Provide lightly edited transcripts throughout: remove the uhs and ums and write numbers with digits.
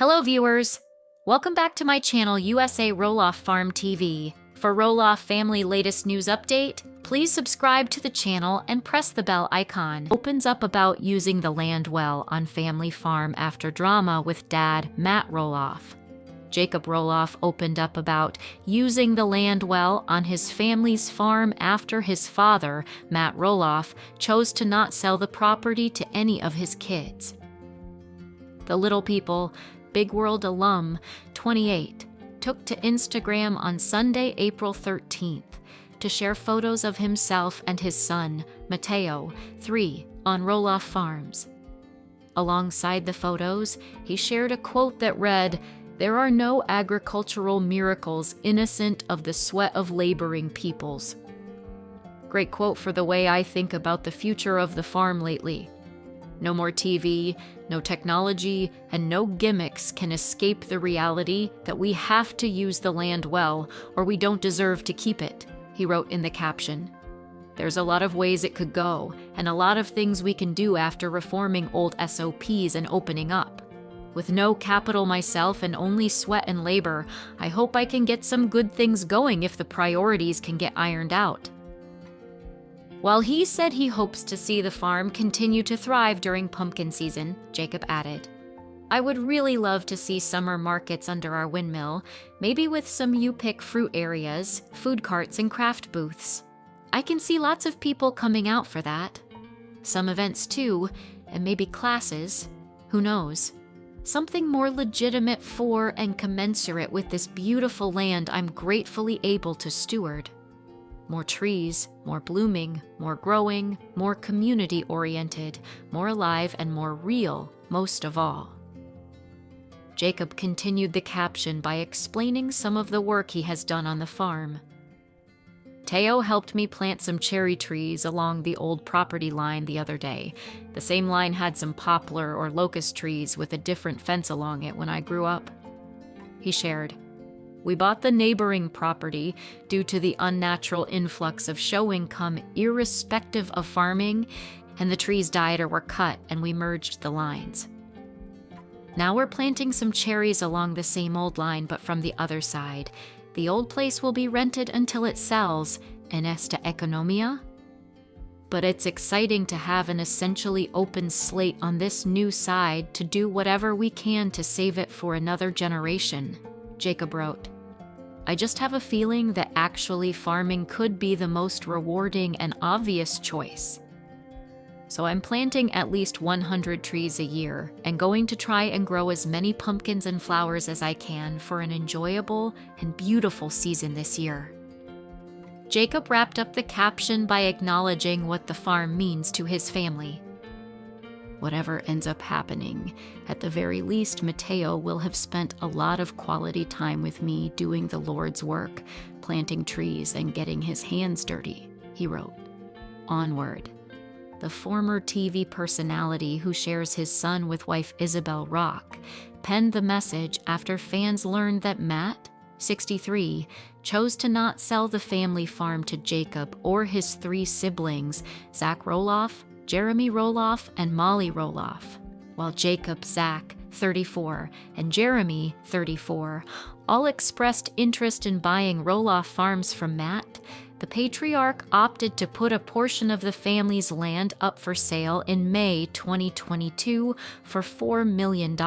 Hello viewers! Welcome back to my channel USA Roloff Farm TV. For Roloff family latest news update, please subscribe to the channel and press the bell icon. Opens up about using the land well on family farm after drama with dad Matt Roloff. Jacob Roloff opened up about using the land well on his family's farm after his father, Matt Roloff, chose to not sell the property to any of his kids. The Little People, Big World alum, 28, took to Instagram on Sunday, April 13th, to share photos of himself and his son, Mateo, 3, on Roloff Farms. Alongside the photos, he shared a quote that read, "There are no agricultural miracles innocent of the sweat of laboring peoples." Great quote for the way I think about the future of the farm lately. No more TV, no technology, and no gimmicks can escape the reality that we have to use the land well or we don't deserve to keep it, he wrote in the caption. There's a lot of ways it could go, and a lot of things we can do after reforming old SOPs and opening up. With no capital myself and only sweat and labor, I hope I can get some good things going if the priorities can get ironed out. While he said he hopes to see the farm continue to thrive during pumpkin season, Jacob added, "I would really love to see summer markets under our windmill, maybe with some you-pick fruit areas, food carts, and craft booths. I can see lots of people coming out for that. Some events too, and maybe classes. Who knows? Something more legitimate for and commensurate with this beautiful land I'm gratefully able to steward. More trees, more blooming, more growing, more community-oriented, more alive, and more real, most of all." Jacob continued the caption by explaining some of the work he has done on the farm. "Teo helped me plant some cherry trees along the old property line the other day. The same line had some poplar or locust trees with a different fence along it when I grew up." He shared, "We bought the neighboring property due to the unnatural influx of show income irrespective of farming, and the trees died or were cut, and we merged the lines. Now we're planting some cherries along the same old line but from the other side. The old place will be rented until it sells, en esta economia? But it's exciting to have an essentially open slate on this new side to do whatever we can to save it for another generation," Jacob wrote. "I just have a feeling that actually farming could be the most rewarding and obvious choice. So I'm planting at least 100 trees a year and going to try and grow as many pumpkins and flowers as I can for an enjoyable and beautiful season this year." Jacob wrapped up the caption by acknowledging what the farm means to his family. "Whatever ends up happening, at the very least, Mateo will have spent a lot of quality time with me doing the Lord's work, planting trees and getting his hands dirty," he wrote. Onward. The former TV personality who shares his son with wife Isabel Rock penned the message after fans learned that Matt, 63, chose to not sell the family farm to Jacob or his 3 siblings, Zach Roloff, Jeremy Roloff, and Molly Roloff, while Jacob, Zach, 34, and Jeremy, 34, all expressed interest in buying Roloff Farms from Matt. The patriarch opted to put a portion of the family's land up for sale in May 2022 for $4 million.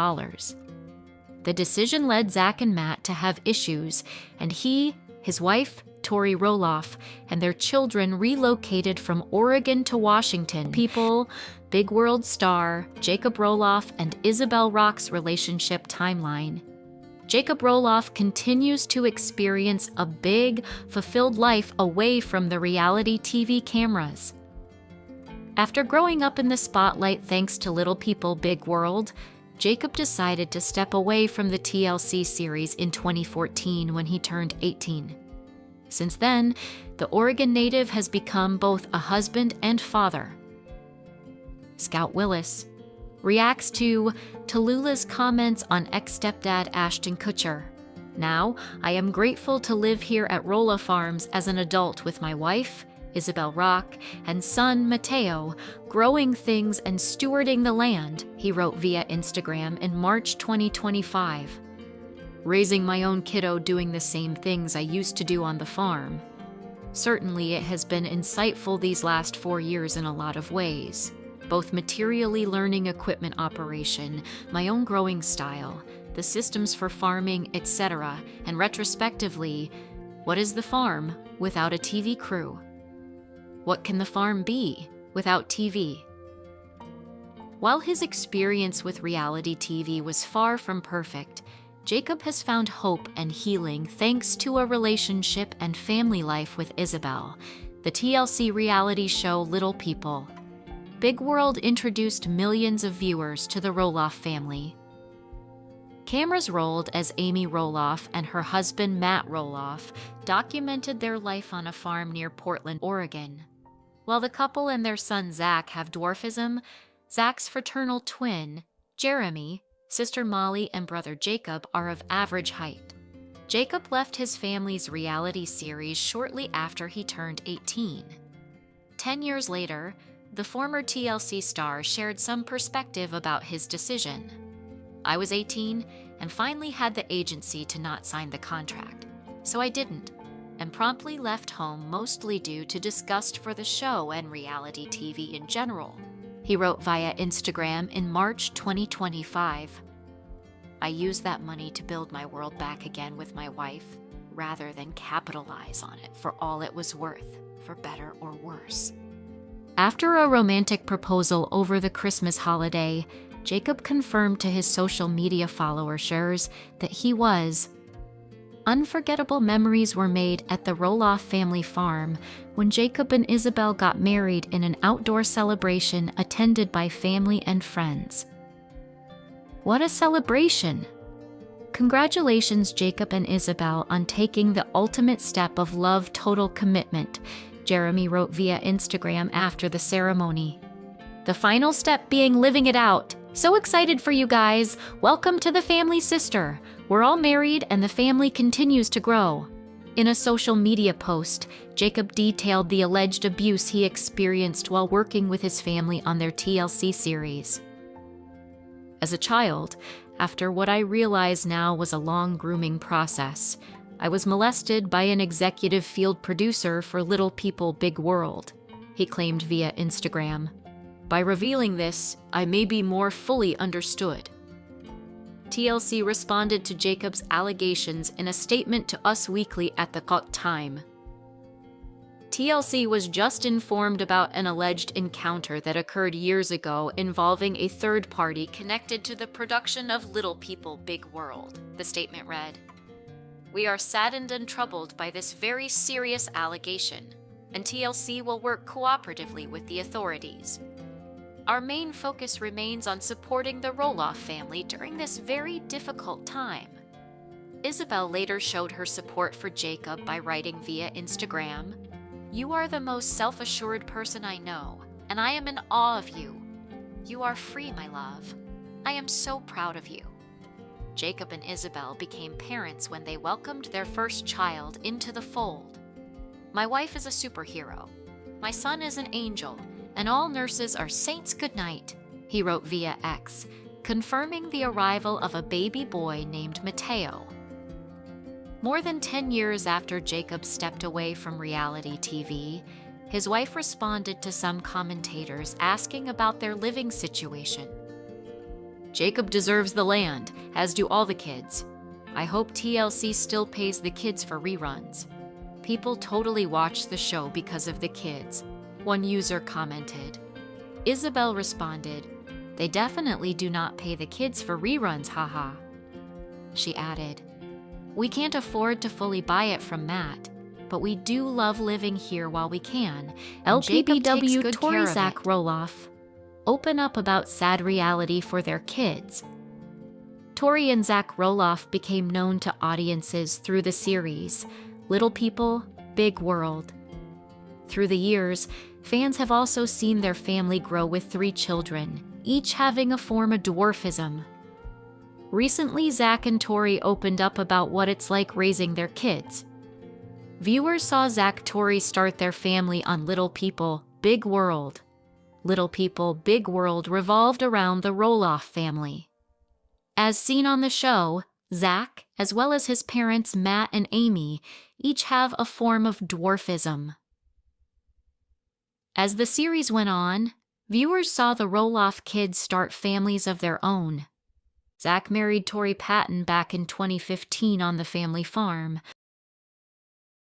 The decision led Zach and Matt to have issues, and he, his wife, Tori Roloff, and their children relocated from Oregon to Washington. People, Big World star, Jacob Roloff, and Isabel Rock's relationship timeline. Jacob Roloff continues to experience a big, fulfilled life away from the reality TV cameras. After growing up in the spotlight thanks to Little People, Big World, Jacob decided to step away from the TLC series in 2014 when he turned 18. Since then, the Oregon native has become both a husband and father. Scout Willis reacts to Tallulah's comments on ex-stepdad Ashton Kutcher. "Now, I am grateful to live here at Roloff Farms as an adult with my wife, Isabel Rock, and son Mateo, growing things and stewarding the land, he wrote via Instagram in March 2025. Raising my own kiddo doing the same things I used to do on the farm. Certainly it has been insightful these last 4 years in a lot of ways, both materially learning equipment operation, my own growing style, the systems for farming, etc., and retrospectively, what is the farm without a TV crew? What can the farm be without TV? While his experience with reality TV was far from perfect, Jacob has found hope and healing thanks to a relationship and family life with Isabel, the TLC reality show Little People. Big World introduced millions of viewers to the Roloff family. Cameras rolled as Amy Roloff and her husband Matt Roloff documented their life on a farm near Portland, Oregon. While the couple and their son Zach have dwarfism, Zach's fraternal twin, Jeremy, sister Molly, and brother Jacob are of average height. Jacob left his family's reality series shortly after he turned 18. 10 years later, the former TLC star shared some perspective about his decision. I was 18 and finally had the agency to not sign the contract, so I didn't, and promptly left home mostly due to disgust for the show and reality TV in general, he wrote via Instagram in March 2025. I used that money to build my world back again with my wife, rather than capitalize on it for all it was worth, for better or worse. After a romantic proposal over the Christmas holiday, Jacob confirmed to his social media followers that he was. Unforgettable memories were made at the Roloff family farm when Jacob and Isabel got married in an outdoor celebration attended by family and friends. What a celebration! Congratulations, Jacob and Isabel, on taking the ultimate step of love, total commitment, Jeremy wrote via Instagram after the ceremony. The final step being living it out. So excited for you guys. Welcome to the family, sister. We're all married and the family continues to grow. In a social media post, Jacob detailed the alleged abuse he experienced while working with his family on their TLC series. As a child, after what I realize now was a long grooming process, I was molested by an executive field producer for Little People, Big World, he claimed via Instagram. By revealing this, I may be more fully understood. TLC responded to Jacob's allegations in a statement to Us Weekly at the time. TLC was just informed about an alleged encounter that occurred years ago involving a third party connected to the production of Little People, Big World, the statement read. We are saddened and troubled by this very serious allegation, and TLC will work cooperatively with the authorities. Our main focus remains on supporting the Roloff family during this very difficult time. Isabel later showed her support for Jacob by writing via Instagram, You are the most self-assured person I know, and I am in awe of you. You are free, my love. I am so proud of you. Jacob and Isabel became parents when they welcomed their first child into the fold. My wife is a superhero. My son is an angel. And all nurses are saints good night, he wrote via X, confirming the arrival of a baby boy named Mateo. More than 10 years after Jacob stepped away from reality TV, his wife responded to some commentators asking about their living situation. Jacob deserves the land, as do all the kids. I hope TLC still pays the kids for reruns. People totally watch the show because of the kids, one user commented. Isabel responded, They definitely do not pay the kids for reruns, haha. She added, We can't afford to fully buy it from Matt, but we do love living here while we can. LPBW Tori Zach Roloff open up about sad reality for their kids. Tori and Zach Roloff became known to audiences through the series Little People, Big World. Through the years, fans have also seen their family grow with 3 children, each having a form of dwarfism. Recently, Zach and Tori opened up about what it's like raising their kids. Viewers saw Zach Torrey start their family on Little People, Big World. Little People, Big World revolved around the Roloff family. As seen on the show, Zach, as well as his parents Matt and Amy, each have a form of dwarfism. As the series went on, viewers saw the Roloff kids start families of their own. Zach married Tori Patton back in 2015 on the family farm,